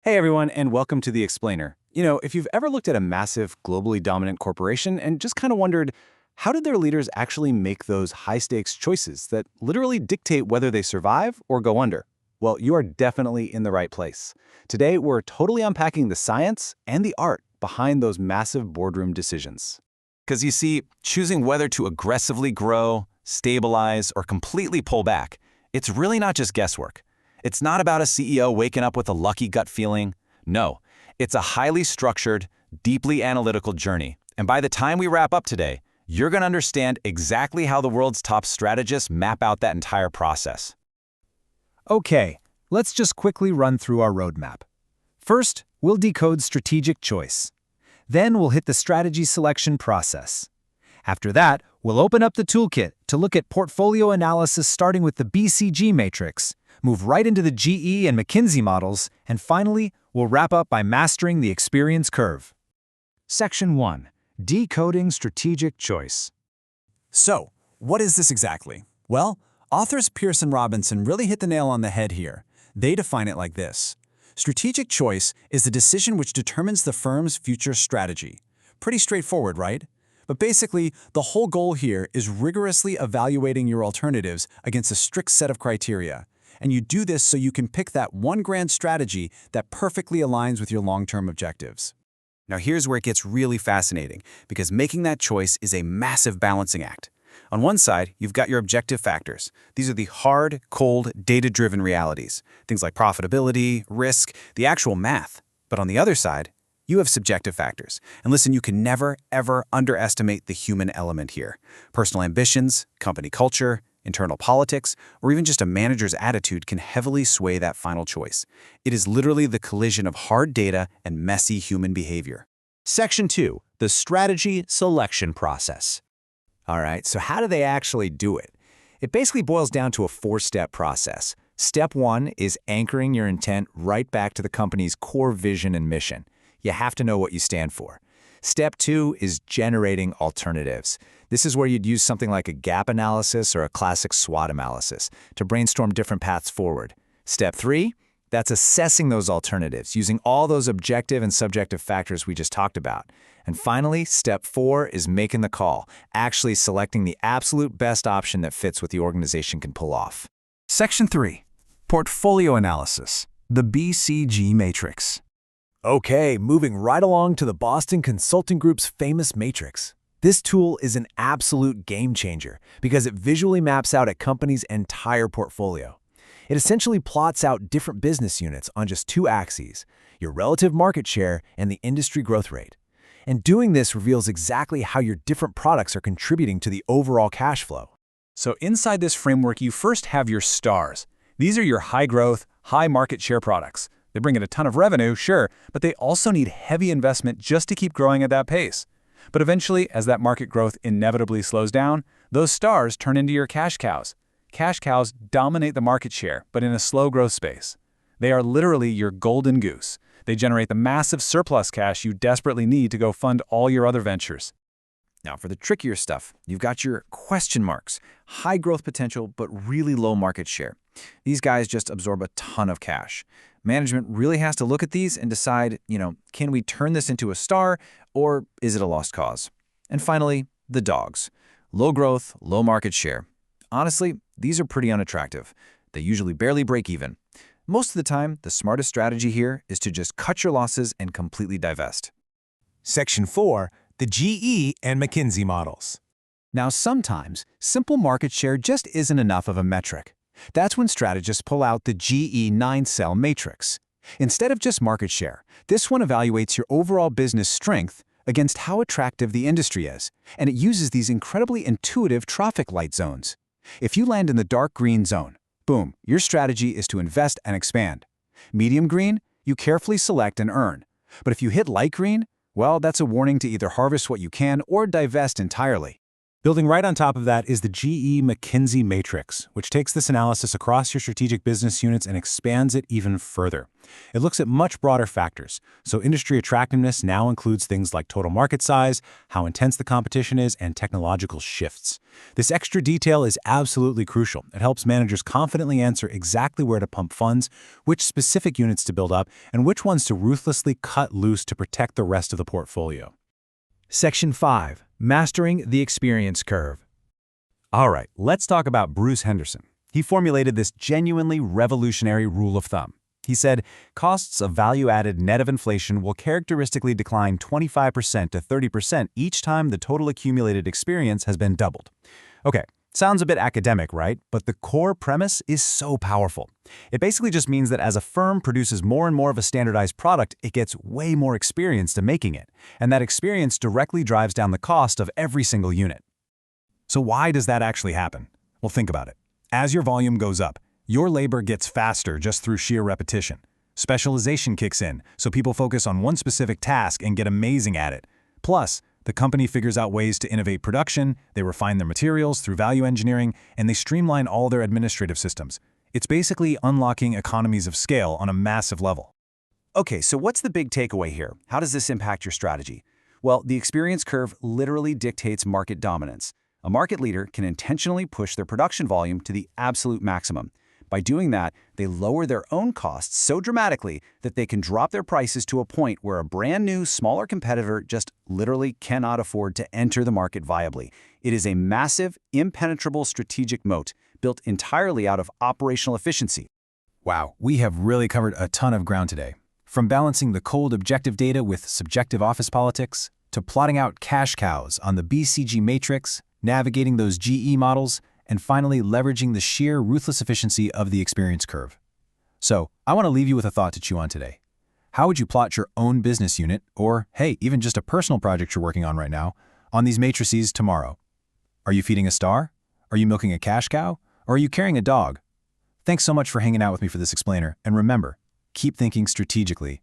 Hey everyone, and welcome to The Explainer. If you've ever looked at a massive, globally dominant corporation and just kind of wondered, how did their leaders actually make those high-stakes choices that literally dictate whether they survive or go under? Well, you are definitely in the right place. Today, we're totally unpacking the science and the art behind those massive boardroom decisions. Because you see, choosing whether to aggressively grow, stabilize, or completely pull back, it's really not just guesswork. It's not about a CEO waking up with a lucky gut feeling. No, it's a highly structured, deeply analytical journey. And by the time we wrap up today, you're going to understand exactly how the world's top strategists map out that entire process. Okay, let's just quickly run through our roadmap. First, we'll decode strategic choice. Then we'll hit the strategy selection process. After that, we'll open up the toolkit to look at portfolio analysis starting with the BCG matrix, move right into the GE and McKinsey models, and finally, we'll wrap up by mastering the experience curve. Section 1. Decoding strategic choice. So, what is this exactly? Well, authors Pearson Robinson really hit the nail on the head here. They define it like this. Strategic choice is the decision which determines the firm's future strategy. Pretty straightforward, right? But basically, the whole goal here is rigorously evaluating your alternatives against a strict set of criteria. And you do this so you can pick that one grand strategy that perfectly aligns with your long-term objectives. Now here's where it gets really fascinating, because making that choice is a massive balancing act. On one side, you've got your objective factors. These are the hard, cold, data-driven realities. Things like profitability, risk, the actual math. But on the other side, you have subjective factors. And listen, you can never, ever underestimate the human element here. Personal ambitions, company culture, internal politics, or even just a manager's attitude can heavily sway that final choice. It is literally the collision of hard data and messy human behavior. Section 2. The strategy selection process. All right, so how do they actually do it? It basically boils down to a 4-step process. Step 1 is anchoring your intent right back to the company's core vision and mission. You have to know what you stand for. Step 2 is generating alternatives. This is where you'd use something like a gap analysis or a classic SWOT analysis to brainstorm different paths forward. Step 3, that's assessing those alternatives, using all those objective and subjective factors we just talked about. And finally, step 4 is making the call, actually selecting the absolute best option that fits what the organization can pull off. Section 3. Portfolio Analysis. The BCG Matrix. Okay, moving right along to the Boston Consulting Group's famous matrix. This tool is an absolute game changer because it visually maps out a company's entire portfolio. It essentially plots out different business units on just 2 axes, your relative market share and the industry growth rate. And doing this reveals exactly how your different products are contributing to the overall cash flow. So inside this framework, you first have your stars. These are your high-growth, high-market share products. They bring in a ton of revenue, sure, but they also need heavy investment just to keep growing at that pace. But eventually, as that market growth inevitably slows down, those stars turn into your cash cows. Cash cows dominate the market share, but in a slow growth space. They are literally your golden goose. They generate the massive surplus cash you desperately need to go fund all your other ventures. Now for the trickier stuff, you've got your question marks, high growth potential but really low market share. These guys just absorb a ton of cash. Management really has to look at these and decide, can we turn this into a star or is it a lost cause? And finally, the dogs. Low growth, low market share. Honestly, these are pretty unattractive. They usually barely break even. Most of the time, the smartest strategy here is to just cut your losses and completely divest. Section 4. The GE and McKinsey models. Now sometimes, simple market share just isn't enough of a metric. That's when strategists pull out the GE 9-cell matrix. Instead of just market share, this one evaluates your overall business strength against how attractive the industry is, and it uses these incredibly intuitive trophic light zones. If you land in the dark green zone, boom, your strategy is to invest and expand. Medium green, you carefully select and earn. But if you hit light green, well, that's a warning to either harvest what you can or divest entirely. Building right on top of that is the GE McKinsey Matrix, which takes this analysis across your strategic business units and expands it even further. It looks at much broader factors, so industry attractiveness now includes things like total market size, how intense the competition is, and technological shifts. This extra detail is absolutely crucial. It helps managers confidently answer exactly where to pump funds, which specific units to build up, and which ones to ruthlessly cut loose to protect the rest of the portfolio. Section 5. Mastering the experience curve. All right, let's talk about Bruce Henderson. He formulated this genuinely revolutionary rule of thumb. He said, costs of value-added net of inflation will characteristically decline 25% to 30% each time the total accumulated experience has been doubled. Okay, sounds a bit academic, right? But the core premise is so powerful. It basically just means that as a firm produces more and more of a standardized product, it gets way more experienced in making it. And that experience directly drives down the cost of every single unit. So why does that actually happen? Well, think about it. As your volume goes up, your labor gets faster just through sheer repetition. Specialization kicks in, so people focus on one specific task and get amazing at it. Plus, the company figures out ways to innovate production, they refine their materials through value engineering, and they streamline all their administrative systems. It's basically unlocking economies of scale on a massive level. Okay, so what's the big takeaway here? How does this impact your strategy? Well, the experience curve literally dictates market dominance. A market leader can intentionally push their production volume to the absolute maximum. By doing that, they lower their own costs so dramatically that they can drop their prices to a point where a brand new, smaller competitor just literally cannot afford to enter the market viably. It is a massive, impenetrable strategic moat built entirely out of operational efficiency. Wow, we have really covered a ton of ground today. From balancing the cold objective data with subjective office politics, to plotting out cash cows on the BCG matrix, navigating those GE models, and finally leveraging the sheer ruthless efficiency of the experience curve. So, I want to leave you with a thought to chew on today. How would you plot your own business unit, or hey, even just a personal project you're working on right now, on these matrices tomorrow? Are you feeding a star? Are you milking a cash cow? Or are you carrying a dog? Thanks so much for hanging out with me for this explainer, and remember, keep thinking strategically,